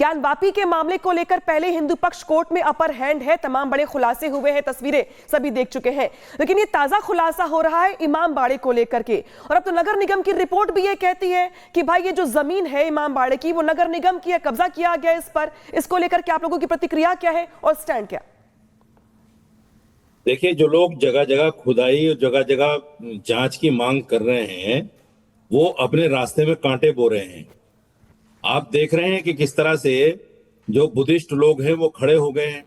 ज्ञान वापी के मामले को लेकर पहले हिंदू पक्ष कोर्ट में अपर हैंड है, तमाम बड़े खुलासे हुए हैं, तस्वीरें सभी देख चुके हैं, लेकिन ये ताजा खुलासा हो रहा है इमाम बाड़े को लेकर के। और अब तो नगर निगम की रिपोर्ट भी ये कहती है कि भाई ये जो जमीन है इमाम बाड़े की वो नगर निगम की है, कब्जा किया गया इस पर। इसको लेकर के आप लोगों की प्रतिक्रिया क्या है और स्टैंड क्या? देखिए, जो लोग जगह जगह खुदाई और जगह जगह जांच की मांग कर रहे हैं वो अपने रास्ते में कांटे बो रहे हैं। आप देख रहे हैं कि किस तरह से जो बुद्धिस्ट लोग हैं वो खड़े हो गए हैं।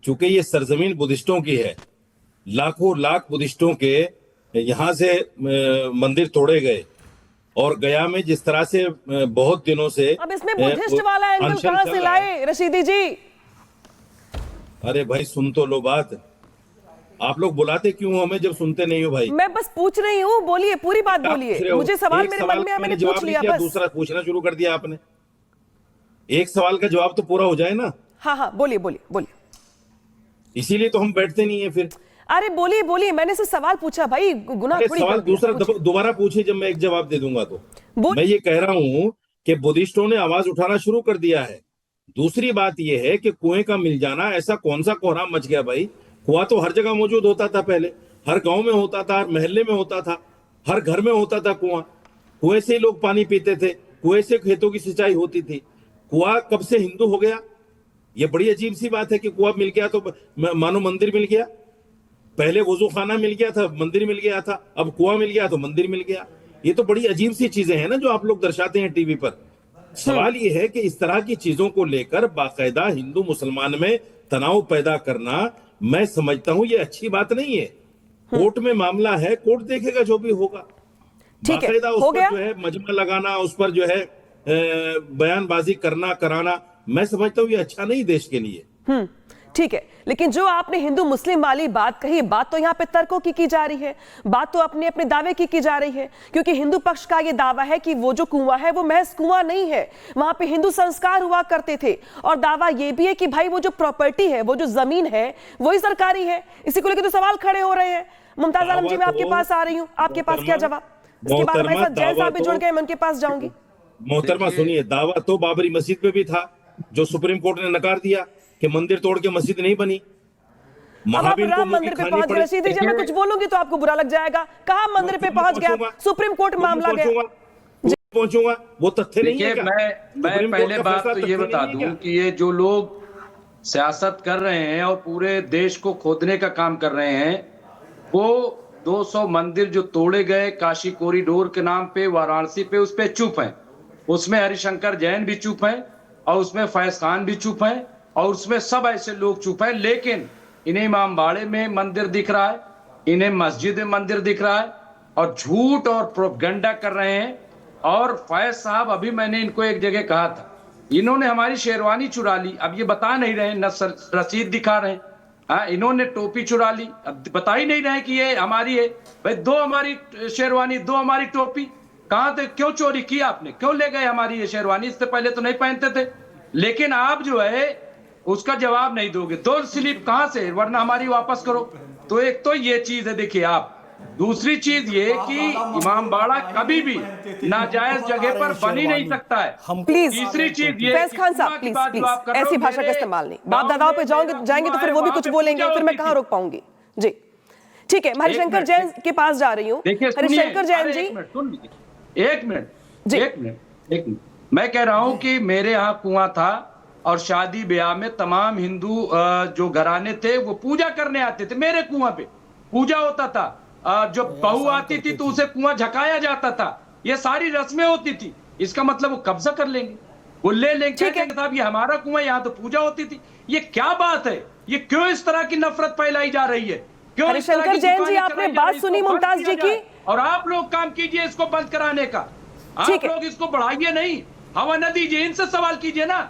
चूंकि ये सरजमीन बुद्धिस्टों की है, लाखों लाख बुद्धिस्टों के यहाँ से मंदिर तोड़े गए, और गया में जिस तरह से बहुत दिनों से अब इसमें बुद्धिस्ट वाला एंगल कहां से लाए रशीदी जी? अरे भाई सुन तो लो बात। आप लोग बुलाते क्यों हो हमें जब सुनते नहीं हो भाई? मैं बस पूछ रही हूँ, बोलिए, पूरी बात बोलिए। मुझे सवाल मेरे मन में है, मैंने पूछ लिया बस। दूसरा पूछना शुरू कर दिया आपने। एक सवाल का जवाब तो पूरा हो जाए ना। हाँ हाँ, बोलिए बोलिए बोलिए। इसीलिए तो हम बैठते नहीं है फिर। अरे बोलिए बोलिए, मैंने से सवाल पूछा भाई, गुनाह थोड़ी सवाल दूसरा दोबारा पूछे, जब मैं एक जवाब दे दूंगा तो। मैं ये कह रहा हूँ कि बुद्धिस्टों ने आवाज उठाना शुरू कर दिया है। दूसरी बात यह है कि कुएं का मिल जाना, ऐसा कौन सा कोहराम मच गया भाई? कुआं तो हर जगह मौजूद होता था पहले, हर गांव में होता था, हर मोहल्ले में होता था, हर घर में होता था कुआं। कुएं से ही लोग पानी पीते थे, कुएं से खेतों की सिंचाई होती थी। कुआं कब से हिंदू हो गया? ये बड़ी अजीब सी बात है कि कुआं मिल गया तो मानो मंदिर मिल गया। पहले वजू खाना मिल गया था, मंदिर मिल गया था, अब कुआं मिल गया तो मंदिर मिल गया। ये तो बड़ी अजीब सी चीजें हैं ना जो आप लोग दर्शाते हैं टीवी पर। सवाल ये है कि इस तरह की चीजों को लेकर बाकायदा हिंदू मुसलमान में तनाव पैदा करना, मैं समझता हूं ये अच्छी बात नहीं है। कोर्ट में मामला है, कोर्ट देखेगा जो भी होगा। बाकायदा उस पर जो है मजमा लगाना, उस पर जो है बयानबाजी करना कराना, मैं समझता हूं ये अच्छा नहीं देश के लिए। ठीक है, लेकिन जो आपने हिंदू मुस्लिम वाली बात कही, बात तो यहाँ पे तर्कों की जा रही है, बात तो अपने अपने दावे की जा रही है। क्योंकि हिंदू पक्ष का ये दावा है कि वो जो कुआं है वो महज कुआं नहीं है, वहां पे हिंदू संस्कार हुआ करते थे। और दावा ये भी है कि भाई वो जो प्रॉपर्टी है, वो जो जमीन है, वही सरकारी है। इसी को लेकर तो सवाल खड़े हो रहे हैं। मुमताज आलम जी, मैं आपके पास आ रही हूँ, आपके पास क्या जवाब? इसके बाद हमारे साथ जैन साहब भी जुड़ गए, मैं उनके पास जाऊंगी। मोहतरमा सुनिए, दावा तो बाबरी मस्जिद पे भी था, जो सुप्रीम कोर्ट ने नकार दिया कि मंदिर तोड़ के मस्जिद नहीं बनी। महावीर राम मंदिर पे पहुंच गए। रशीदी जी, मैं कुछ बोलूंगी तो आपको बुरा लग जाएगा। कहा मंदिर पे पहुंच गया, सुप्रीम कोर्ट मामला गया। पहुंचूंगा, वो तथ्य नहीं है क्या? मैं पहले बात तो ये बता दूं कि ये जो लोग सियासत कर रहे हैं और पूरे देश को खोदने का काम कर रहे हैं, वो 200 मंदिर जो तोड़े गए काशी कॉरिडोर के नाम पे, वाराणसी पे, उस पे चुप है। उसमें हरिशंकर जैन भी चुप है, और उसमें फैज खान भी चुप है, और उसमें सब ऐसे लोग चुप हैं। लेकिन इन्हें इमाम बाड़े में मंदिर दिख रहा है, इन्हें मस्जिद में मंदिर दिख रहा है, और झूठ और प्रोपगंडा कर रहे हैं। और फैज साहब, अभी मैंने इनको एक जगह कहा था, इन्होंने हमारी शेरवानी चुरा ली। अब ये बता नहीं रहे, न रसीद दिखा रहे। हाँ, इन्होंने टोपी चुरा ली, अब बता ही नहीं रहे कि ये हमारी है। भाई, 2 हमारी शेरवानी, 2 हमारी टोपी, कहाँ थे? क्यों चोरी की आपने? क्यों ले गए हमारी ये शेरवानी? इससे पहले तो नहीं पहनते थे। लेकिन आप जो है उसका जवाब नहीं दोगे। 2 स्लिप कहां से, वरना हमारी वापस करो। तो एक तो ये चीज है, देखिए आप। दूसरी चीज ये कि इमाम बाड़ा कभी भी नाजायज जगह पर बन ही नहीं सकता है। तीसरी चीज ये, फैज खान साहब प्लीज ऐसी भाषा का इस्तेमाल नहीं। बाप दादाओं पे जाएंगे तो फिर वो भी कुछ बोलेंगे, फिर मैं कहां रोक पाऊंगी? जी ठीक है, हरिशंकर जैन के पास जा रही हूँ। हरिशंकर जैन जी, एक मिनट, मैं कह रहा हूं कि मेरे यहाँ कुआं था, और शादी ब्याह में तमाम हिंदू जो घराने थे वो पूजा करने आते थे। मेरे कुआं पे पूजा होता था। जो बहू आती थी तो उसे कुआं झकाया जाता था। ये सारी रस्में होती थी। इसका मतलब वो कब्जा कर लेंगे, वो ले लेंगे। साहब, ये हमारा कुआं, यहाँ तो पूजा होती थी। ये क्या बात है? ये क्यों इस तरह की नफरत फैलाई जा रही है? क्यों? हरिशंकर जैन जी, आपने बात सुनी मुमताज जी की, और आप लोग काम कीजिए इसको बंद कराने का। आप लोग इसको बढ़ाइए नहीं, हवा न दीजिए। इनसे सवाल कीजिए ना।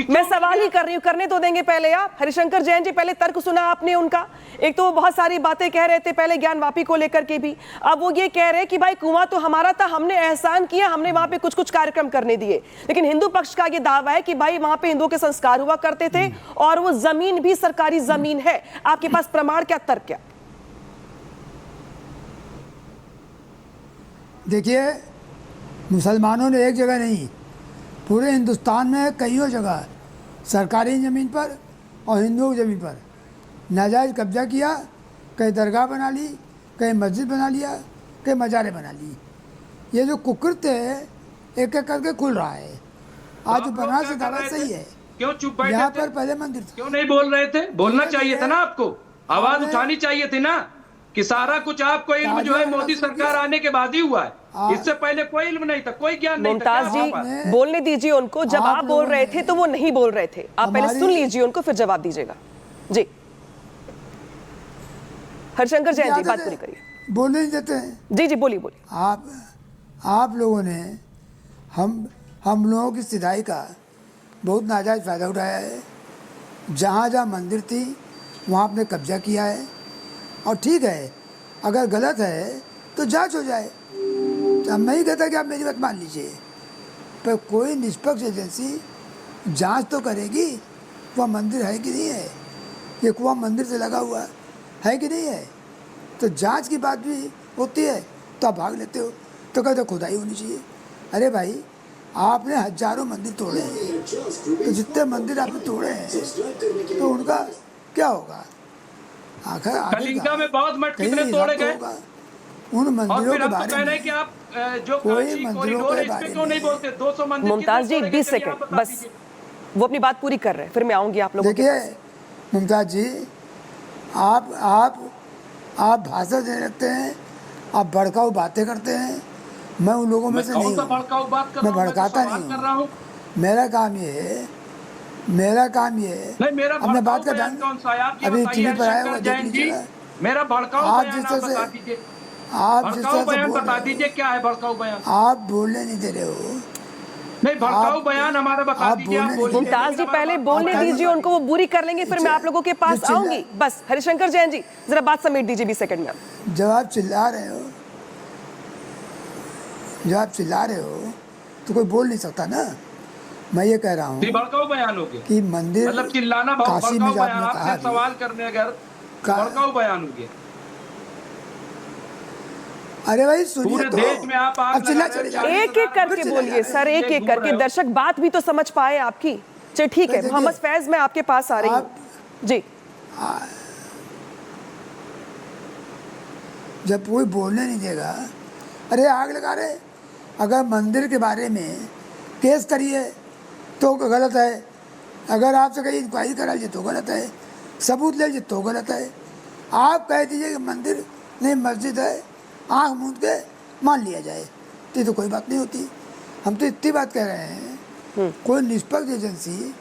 मैं सवाल ही कर रही हूँ, करने तो देंगे पहले आप। हरिशंकर जैन जी, पहले तर्क सुना आपने उनका। एक तो वो बहुत सारी बातें कह रहे थे पहले ज्ञान वापी को लेकर के भी, अब वो ये कह रहे कि भाई कुआं तो हमारा था, हमने एहसान किया, हमने वहां पे कुछ कुछ कार्यक्रम करने दिए। लेकिन हिंदू पक्ष का ये दावा है कि भाई वहां पे हिंदुओं के संस्कार हुआ करते थे, और वो जमीन भी सरकारी जमीन है। आपके पास प्रमाण क्या, तर्क क्या? देखिए, मुसलमानों ने एक जगह नहीं, पूरे हिंदुस्तान में कईयों जगह सरकारी ज़मीन पर और हिंदुओं की ज़मीन पर नाजायज़ कब्जा किया, कहीं दरगाह बना ली, कहीं मस्जिद बना लिया, कहीं मज़ारें बना ली। ये जो कुकृत्य है एक एक करके खुल रहा है। आज आप बनारस लोग से क्या कर दावा रहे सही थे? है, क्यों चुप बैठे यहाँ थे? पर पहले मंदिर था। क्यों नहीं बोल रहे थे? बोलना चाहिए था ना आपको, आवाज आपने- उठानी चाहिए थी ना, कि सारा कुछ आपको इल्म जो है ताजिया मोदी रसूल सरकार किया। आने के बाद ही हुआ है। आप- इससे पहले कोई इल्म नहीं था, कोई ज्ञान नहीं था। मुमताज क्या जी बात है? बोलने दीजिए उनको। जब आप आप बोल लोगों रहे ने- थे तो वो नहीं बोल रहे थे। आप पहले हमारी- सुन लीजिए उनको, फिर जवाब दीजिएगा। जी हरिशंकर जैन जी, बात पूरी करिए। बोलने नहीं देते हैं। जी जी बोलिए बोलिए। आप लोगों ने हम लोगों की सिधाई का बहुत नाजायज़ फ़ायदा उठाया है। जहाँ जहाँ मंदिर थी वहाँ आपने कब्जा किया है, और ठीक है, अगर गलत है तो जांच हो जाए। तो मैं नहीं कहता कि आप मेरी बात मान लीजिए, पर कोई निष्पक्ष एजेंसी जांच तो करेगी वह मंदिर है कि नहीं है, ये कुआं मंदिर से लगा हुआ है कि नहीं है। तो जांच की बात भी होती है तो आप भाग लेते हो, तो कहते खुदाई होनी चाहिए। अरे भाई, आपने हजारों मंदिर तोड़े हैं, तो जितने मंदिर आपने तोड़े हैं तो उनका क्या होगा? आखिर कलिंगा में बौद्ध मठ कहीं कितने हिसाब तोड़े तो गए? होगा। उन और मंदिरों फिर के आप तो बारे कह रहे में हैं कि आप जो कोई कांची मंदिरों कॉरिडोर के है, इस पे बारे क्यों नहीं में- बोलते? 200 मंदिर मुमताज जी कितने तोड़े गए? 20 चलिए आप सेकंड बता बस, दीजिए। वो अपनी बात पूरी कर रहे हैं, फिर मैं आऊंगी आप लोगों के देखिए पास। मुमताज जी, आप भाषण देने लगते हैं, आप भड़काऊ बातें करते हैं। मैं उन लोगों में मैं से कौन नहीं सा हूँ, भड़काऊ बात कर मैं रहा हूँ? भड़काता सवाल नहीं कर रहा हूँ। मेरा काम ये है, नहीं, मेरा अपने बात का भड़काऊ बयान ढंग कौन सा है? आप ये अभी बताइए टीवी पर आया हरिशंकर हुआ देख जैन जी, लीजिएगा। मेरा भड़काऊ आप बयान जिस आप तरह से बता दीजिए। आप जिस भड़काऊ तरह से बयान बोल बता रहे दीजिए, क्या है भड़काऊ बयान? हो, आप बोलने नहीं दे रहे हो। नहीं, भड़काऊ आप- बयान हमारा बता आप दीजिए। आप बोलने बोलिए। नहीं मुमताज जी पहले आप बोलने खाली- दीजिए उनको, वो पूरी कर लेंगे, फिर मैं आप लोगों के पास जो चिल्ला- आऊंगी। बस हरिशंकर जैन जी जरा बात समेट दीजिए 20 सेकंड में आप। जब आप चिल्ला रहे हो तो कोई बोल नहीं सकता ना। मैं ये कह रहा हूँ ये भड़काऊ बयान हो गया, कि मंदिर मतलब चिल्लाना काशी में भड़काऊ जो बयान। आपने कहा आपसे भी, सवाल करने अगर का- भड़काऊ बयान हो गया। अरे भाई सुनिए पूरे तो, देश में आप आग अब चिल्ला लगा रहे चले हो। जाओ। एक एक करके फिर बोलिए चले सर, एक एक करके, दर्शक बात भी तो समझ पाए आपकी। चलिए ठीक है, देखिए, मोहम्मद फैज मैं आपके पास आ रही हूँ। आप- जी जब कोई बोलने नहीं देगा, अरे आग लगा रहे। अगर मंदिर के बारे में केस करिए तो गलत है, अगर आपसे कहीं इंक्वायरी करा लीजिए तो गलत है, सबूत ले लीजिए तो गलत है। आप कह दीजिए कि मंदिर नहीं मस्जिद है, आँख मूंद के मान लिया जाए, तो ये तो कोई बात नहीं होती। हम तो इतनी बात कह रहे हैं, कोई निष्पक्ष एजेंसी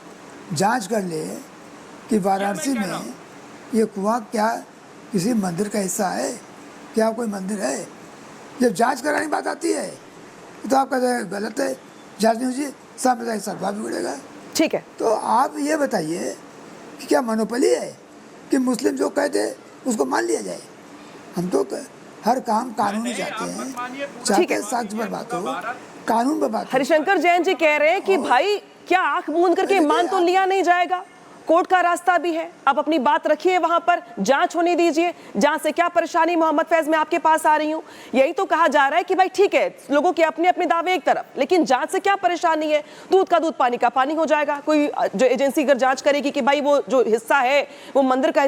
जांच कर ले कि वाराणसी कह रहा में ये कुआं क्या किसी मंदिर का हिस्सा है, क्या कोई मंदिर है। जब जांच कराने की बात आती है तो आप कहते हैं गलत है, जांच नहीं होगी, सामने सरकार बिगड़ेगा। ठीक है, तो आप ये बताइए कि क्या मोनोपोली है कि मुस्लिम जो कहते उसको मान लिया जाए। हम तो हर काम कानूनी चाहते हैं, चाहते हैं साक्ष्य पर बात हो, कानून पर बात हो। हरिशंकर जैन जी कह रहे हैं कि भाई क्या आंख मूंद करके मान तो लिया नहीं जाएगा, कोर्ट का रास्ता भी है। आप अपनी बात रखिए, वहां पर जांच होने दीजिए। जांच से क्या परेशानी? मोहम्मद फैज मैं आपके पास आ रही हूं। यही तो कहा जा रहा है कि भाई ठीक है, लोगों के अपने अपने दावे एक तरफ, लेकिन जांच से क्या परेशानी है? दूध का दूध पानी का पानी हो जाएगा। कोई जो एजेंसी अगर जांच करेगी कि भाई वो जो हिस्सा है वो मंदिर का